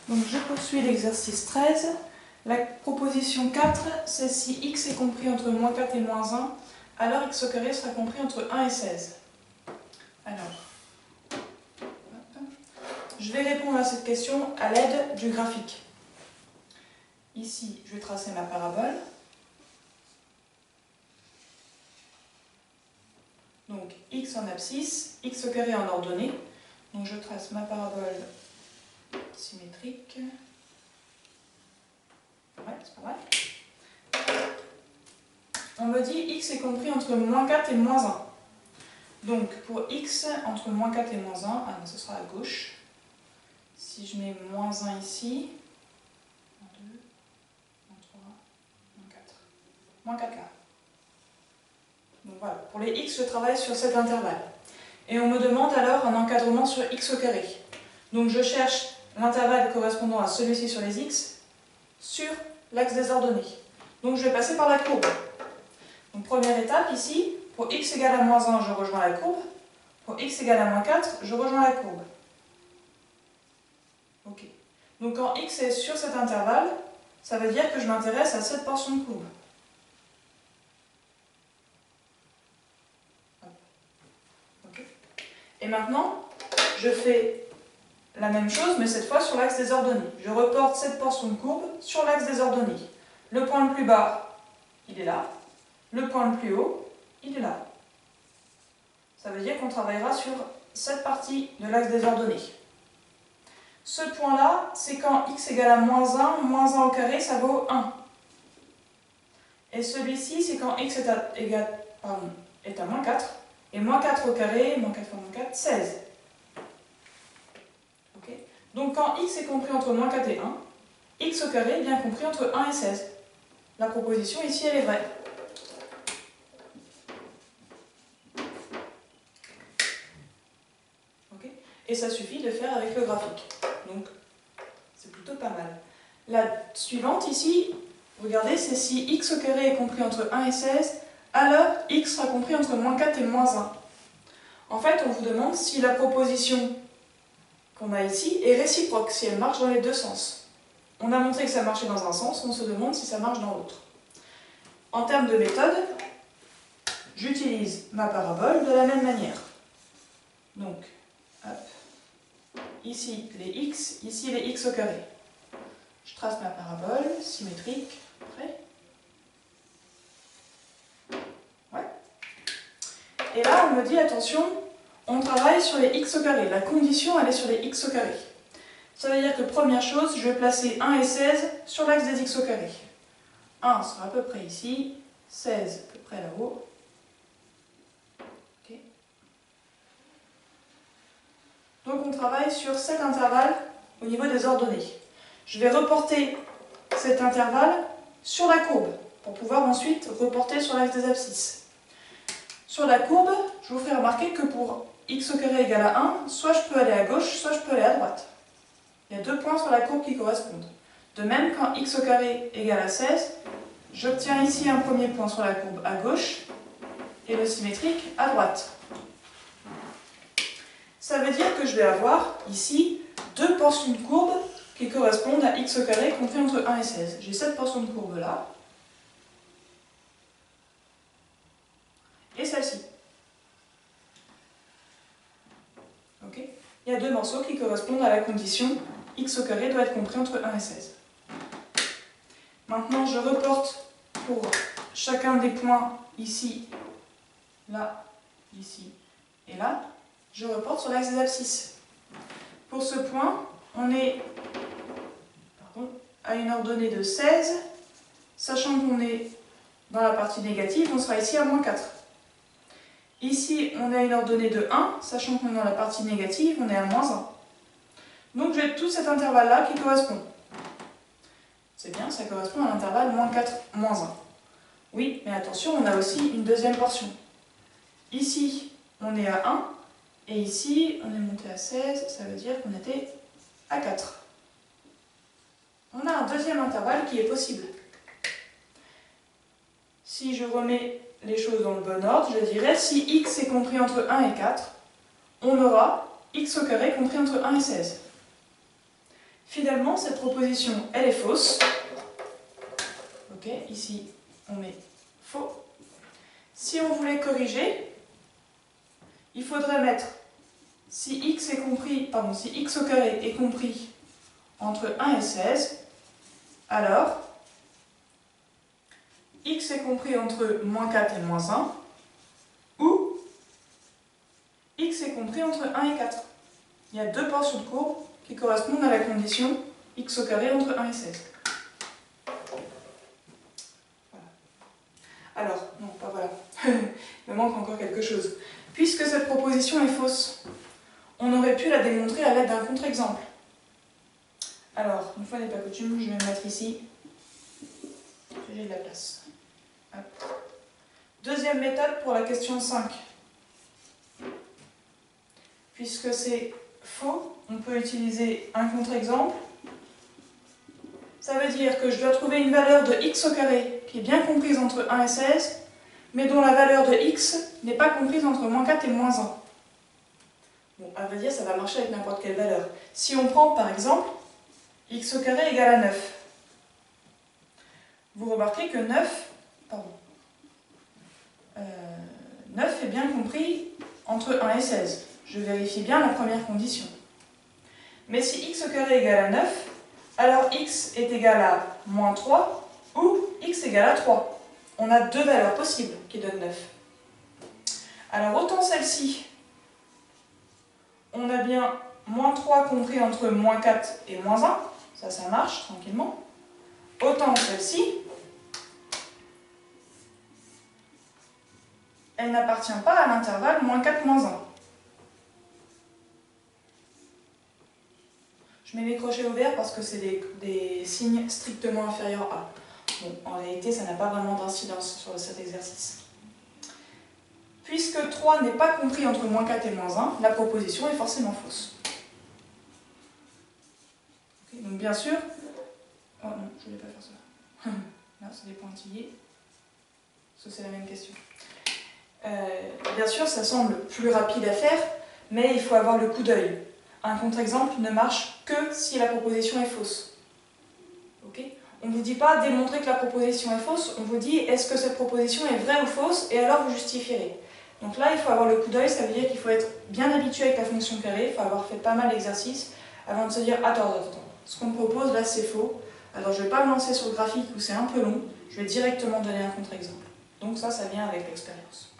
Donc je poursuis l'exercice 13. La proposition 4, c'est si x est compris entre moins 4 et moins 1, alors x au carré sera compris entre 1 et 16. Alors, je vais répondre à cette question à l'aide du graphique. Ici, je vais tracer ma parabole. Donc x en abscisse, x au carré en ordonnée. Donc je trace ma parabole symétrique. Ouais, c'est pas mal. On me dit x est compris entre moins 4 et moins 1. Donc pour x entre moins 4 et moins 1, ce sera à gauche. Si je mets moins 1 ici, moins 2, moins 3, moins 4. Moins 4 là. Donc voilà, pour les x, je travaille sur cet intervalle. Et on me demande alors un encadrement sur x au carré. Donc je cherche l'intervalle correspondant à celui-ci sur les x sur l'axe des ordonnées. Donc je vais passer par la courbe. Donc première étape ici, pour x égale à moins 1, je rejoins la courbe. Pour x égale à moins 4, je rejoins la courbe. Ok. Donc quand x est sur cet intervalle, ça veut dire que je m'intéresse à cette portion de courbe. Okay. Et maintenant, je fais la même chose, mais cette fois sur l'axe des ordonnées. Je reporte cette portion de courbe sur l'axe des ordonnées. Le point le plus bas, il est là. Le point le plus haut, il est là. Ça veut dire qu'on travaillera sur cette partie de l'axe des ordonnées. Ce point-là, c'est quand x égale à moins 1 au carré, ça vaut 1. Et celui-ci, c'est quand x est à moins 4. Et moins 4 au carré, moins 4 fois moins 4, 16. Okay. Donc quand x est compris entre moins 4 et 1, x au carré est bien compris entre 1 et 16. La proposition ici, elle est vraie. Okay. Et ça suffit de faire avec le graphique. Donc, c'est plutôt pas mal. La suivante ici, regardez, c'est si x au carré est compris entre 1 et 16, alors x sera compris entre moins 4 et moins 1. En fait, on vous demande si la proposition qu'on a ici est réciproque, si elle marche dans les deux sens. On a montré que ça marchait dans un sens, on se demande si ça marche dans l'autre. En termes de méthode, j'utilise ma parabole de la même manière. Donc, hop, ici les x, ici les x au carré. Je trace ma parabole symétrique. Prêt ? Ouais. Et là, on me dit, attention, on travaille sur les x au carré. La condition, elle est sur les x au carré. Ça veut dire que première chose, je vais placer 1 et 16 sur l'axe des x au carré. 1 sera à peu près ici, 16 à peu près là-haut. Okay. Donc on travaille sur cet intervalle au niveau des ordonnées. Je vais reporter cet intervalle sur la courbe pour pouvoir ensuite reporter sur l'axe des abscisses. Sur la courbe, je vous ferai remarquer que pour x au carré égale à 1, soit je peux aller à gauche, soit je peux aller à droite. Il y a deux points sur la courbe qui correspondent. De même, quand x au carré égale à 16, j'obtiens ici un premier point sur la courbe à gauche et le symétrique à droite. Ça veut dire que je vais avoir ici deux portions de courbe qui correspondent à x au carré compris entre 1 et 16. J'ai cette portion de courbe là et celle-ci. Okay. Il y a deux morceaux qui correspondent à la condition x au carré doit être compris entre 1 et 16. Maintenant, je reporte pour chacun des points ici, là, ici et là, je reporte sur l'axe des abscisses. Pour ce point, on est à une ordonnée de 16, sachant qu'on est dans la partie négative, on sera ici à moins 4. Ici, on a une ordonnée de 1, sachant qu'on est dans la partie négative, on est à moins 1. Donc j'ai tout cet intervalle-là qui correspond. C'est bien, ça correspond à l'intervalle moins 4, moins 1. Oui, mais attention, on a aussi une deuxième portion. Ici, on est à 1, et ici, on est monté à 16, ça veut dire qu'on était à 4. On a un deuxième intervalle qui est possible. Si je remets les choses dans le bon ordre, je dirais si x est compris entre 1 et 4, on aura x au carré compris entre 1 et 16. finalement, cette proposition, elle est fausse. Ok, ici, on met faux. Si on voulait corriger, il faudrait mettre, si x au carré est compris entre 1 et 16, alors x est compris entre moins 4 et moins 1, ou x est compris entre 1 et 4. Il y a deux portions de courbe qui correspondent à la condition x au carré entre 1 et 16. Voilà. Alors, non, pas voilà. Il me manque encore quelque chose. Puisque cette proposition est fausse, on aurait pu la démontrer à l'aide d'un contre-exemple. Alors, une fois n'est pas coutume, je vais me mettre ici. J'ai de la place. Hop. Deuxième méthode pour la question 5. Puisque c'est faux, on peut utiliser un contre-exemple. Ça veut dire que je dois trouver une valeur de x au carré qui est bien comprise entre 1 et 16, mais dont la valeur de x n'est pas comprise entre moins 4 et moins 1. Bon, à vrai dire, ça va marcher avec n'importe quelle valeur. Si on prend, par exemple, x au carré égale à 9, vous remarquez que 9 est bien compris entre 1 et 16. Je vérifie bien la première condition. Mais si x au carré égale à 9, alors x est égal à moins 3 ou x égale à 3. On a deux valeurs possibles qui donnent 9. Alors autant celle-ci, on a bien moins 3 compris entre moins 4 et moins 1, ça marche tranquillement. Autant celle-ci, elle n'appartient pas à l'intervalle moins 4, moins 1. Je mets mes crochets ouverts parce que c'est des signes strictement inférieurs à. Bon, en réalité, ça n'a pas vraiment d'incidence sur cet exercice. Puisque 3 n'est pas compris entre moins 4 et moins 1, la proposition est forcément fausse. Okay, donc bien sûr... Oh non, je ne voulais pas faire ça. Là, c'est des pointillés. Ça, c'est la même question. Bien sûr, ça semble plus rapide à faire, mais il faut avoir le coup d'œil. Un contre-exemple ne marche que si la proposition est fausse. Okay, on ne vous dit pas démontrer que la proposition est fausse, on vous dit est-ce que cette proposition est vraie ou fausse, et alors vous justifierez. Donc là, il faut avoir le coup d'œil, ça veut dire qu'il faut être bien habitué avec la fonction carré, il faut avoir fait pas mal d'exercices avant de se dire attends, ce qu'on me propose là c'est faux, alors je ne vais pas me lancer sur le graphique où c'est un peu long, je vais directement donner un contre-exemple. Donc ça vient avec l'expérience.